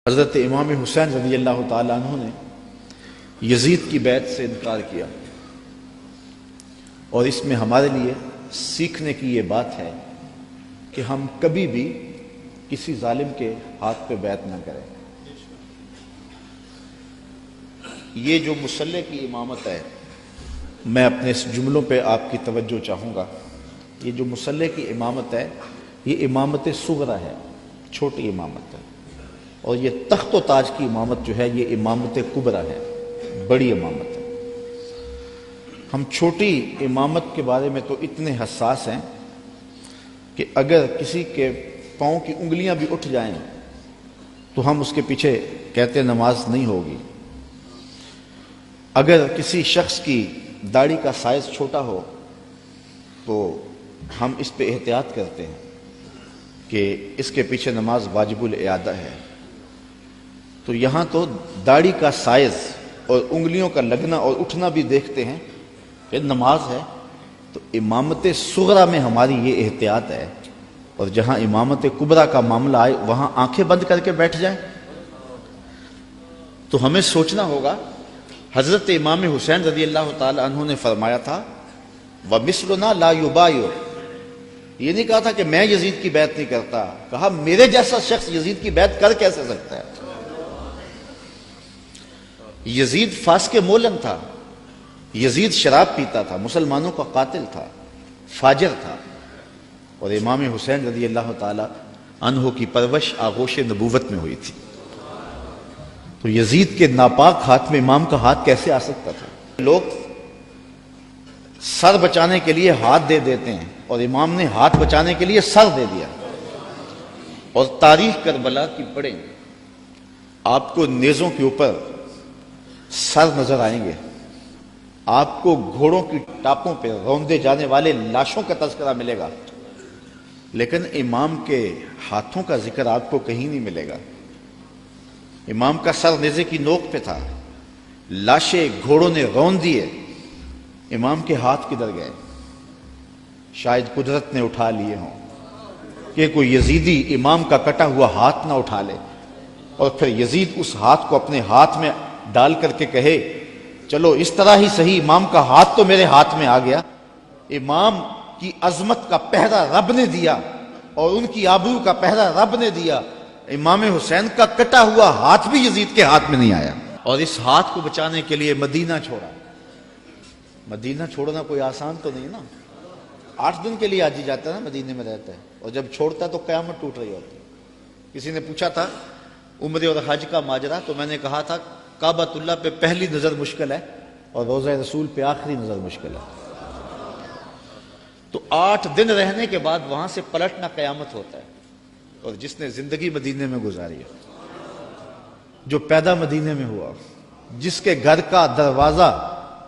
حضرت امام حسین رضی اللہ تعالیٰ عنہ نے یزید کی بیعت سے انکار کیا، اور اس میں ہمارے لیے سیکھنے کی یہ بات ہے کہ ہم کبھی بھی کسی ظالم کے ہاتھ پہ بیعت نہ کریں۔ یہ جو مصلی کی امامت ہے، میں اپنے اس جملوں پہ آپ کی توجہ چاہوں گا۔ یہ جو مصلی کی امامت ہے، یہ امامت صغرا ہے، چھوٹی امامت ہے، اور یہ تخت و تاج کی امامت جو ہے یہ امامت کبریٰ ہے، بڑی امامت ہے۔ ہم چھوٹی امامت کے بارے میں تو اتنے حساس ہیں کہ اگر کسی کے پاؤں کی انگلیاں بھی اٹھ جائیں تو ہم اس کے پیچھے کہتے نماز نہیں ہوگی۔ اگر کسی شخص کی داڑھی کا سائز چھوٹا ہو تو ہم اس پہ احتیاط کرتے ہیں کہ اس کے پیچھے نماز واجب الاعادہ ہے۔ تو یہاں تو داڑھی کا سائز اور انگلیوں کا لگنا اور اٹھنا بھی دیکھتے ہیں کہ نماز ہے، تو امامت صغرا میں ہماری یہ احتیاط ہے، اور جہاں امامت کبریٰ کا معاملہ آئے وہاں آنکھیں بند کر کے بیٹھ جائیں۔ تو ہمیں سوچنا ہوگا، حضرت امام حسین رضی اللہ تعالی عنہ نے فرمایا تھا وَمِثْلُنَا لَا يُبَايِعُ، یہ نہیں کہا تھا کہ میں یزید کی بیعت نہیں کرتا، کہا میرے جیسا شخص یزید کی بیعت کر کیسے سکتا ہے۔ یزید فاسق مولن تھا، یزید شراب پیتا تھا، مسلمانوں کا قاتل تھا، فاجر تھا، اور امام حسین رضی اللہ تعالی عنہ کی پرورش آغوش نبوت میں ہوئی تھی۔ تو یزید کے ناپاک ہاتھ میں امام کا ہاتھ کیسے آ سکتا تھا؟ لوگ سر بچانے کے لیے ہاتھ دے دیتے ہیں، اور امام نے ہاتھ بچانے کے لیے سر دے دیا۔ اور تاریخ کربلا کی پڑھیں، آپ کو نیزوں کے اوپر سر نظر آئیں گے، آپ کو گھوڑوں کی ٹاپوں پہ روندے جانے والے لاشوں کا تذکرہ ملے گا، لیکن امام کے ہاتھوں کا ذکر آپ کو کہیں نہیں ملے گا۔ امام کا سر نیزے کی نوک پہ تھا، لاشیں گھوڑوں نے رون دیے، امام کے ہاتھ کدھر گئے؟ شاید قدرت نے اٹھا لیے ہوں کہ کوئی یزیدی امام کا کٹا ہوا ہاتھ نہ اٹھا لے، اور پھر یزید اس ہاتھ کو اپنے ہاتھ میں ڈال کر کے کہے چلو اس طرح ہی صحیح، امام کا ہاتھ تو میرے ہاتھ میں آ گیا۔ امام کی عظمت کا پہرا رب نے دیا، اور ان کی آبرو کا پہرا رب نے دیا۔ امام حسین کا کٹا ہوا ہاتھ بھی یزید کے ہاتھ میں نہیں آیا، اور اس ہاتھ کو بچانے کے لیے مدینہ چھوڑا۔ مدینہ چھوڑنا کوئی آسان تو نہیں نا، 8 دن کے لیے آج ہی جاتا ہے نا، مدینے میں رہتا ہے، اور جب چھوڑتا ہے تو قیامت ٹوٹ رہی ہوتی ہے۔ کسی نے پوچھا تھا عمرے اور حج کا ماجرا، تو میں نے کہا تھا کعبۃ اللہ پہ پہلی نظر مشکل ہے، اور روضہ رسول پہ آخری نظر مشکل ہے۔ تو 8 دن رہنے کے بعد وہاں سے پلٹنا قیامت ہوتا ہے۔ اور جس نے زندگی مدینے میں گزاری ہے، جو پیدا مدینے میں ہوا، جس کے گھر کا دروازہ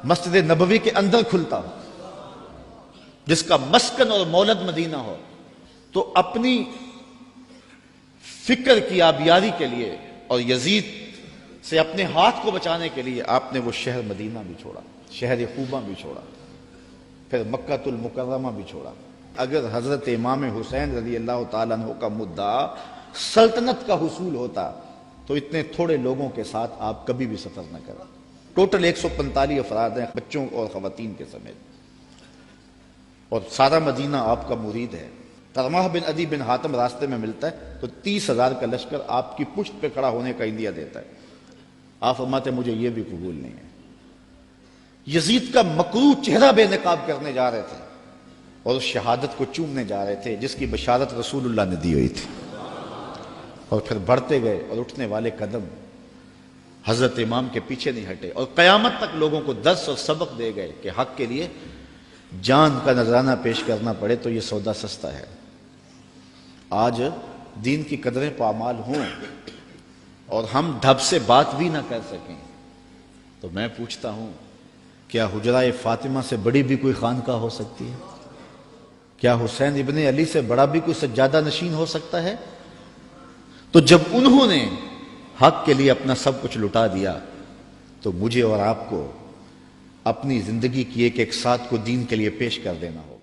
مسجد نبوی کے اندر کھلتا ہو، جس کا مسکن اور مولد مدینہ ہو، تو اپنی فکر کی آبیاری کے لیے اور یزید سے اپنے ہاتھ کو بچانے کے لیے آپ نے وہ شہر مدینہ بھی چھوڑا، شہر خوبہ بھی چھوڑا، پھر مکہ المکرمہ بھی چھوڑا۔ اگر حضرت امام حسین رضی اللہ تعالیٰ عنہ کا مدعا سلطنت کا حصول ہوتا تو اتنے تھوڑے لوگوں کے ساتھ آپ کبھی بھی سفر نہ کریں۔ ٹوٹل 145 افراد ہیں، بچوں اور خواتین کے سمیت، اور سارا مدینہ آپ کا مرید ہے۔ طرمہ بن عدی بن حاتم راستے میں ملتا ہے تو 30,000 کا لشکر آپ کی پشت پہ کھڑا ہونے کا اندیا دیتا ہے۔ آپ فرماتے مجھے یہ بھی قبول نہیں ہے۔ یزید کا مکروہ چہرہ بے نقاب کرنے جا رہے تھے، اور اس شہادت کو چومنے جا رہے تھے جس کی بشارت رسول اللہ نے دی ہوئی تھی، اور پھر بڑھتے گئے، اور اٹھنے والے قدم حضرت امام کے پیچھے نہیں ہٹے، اور قیامت تک لوگوں کو درس اور سبق دے گئے کہ حق کے لیے جان کا نذرانہ پیش کرنا پڑے تو یہ سودا سستا ہے۔ آج دین کی قدریں پامال ہوں اور ہم ڈھب سے بات بھی نہ کر سکیں، تو میں پوچھتا ہوں کیا حجرہ فاطمہ سے بڑی بھی کوئی خانقاہ ہو سکتی ہے؟ کیا حسین ابن علی سے بڑا بھی کوئی سجادہ نشین ہو سکتا ہے؟ تو جب انہوں نے حق کے لیے اپنا سب کچھ لٹا دیا، تو مجھے اور آپ کو اپنی زندگی کی ایک ایک ساتھ کو دین کے لیے پیش کر دینا ہو۔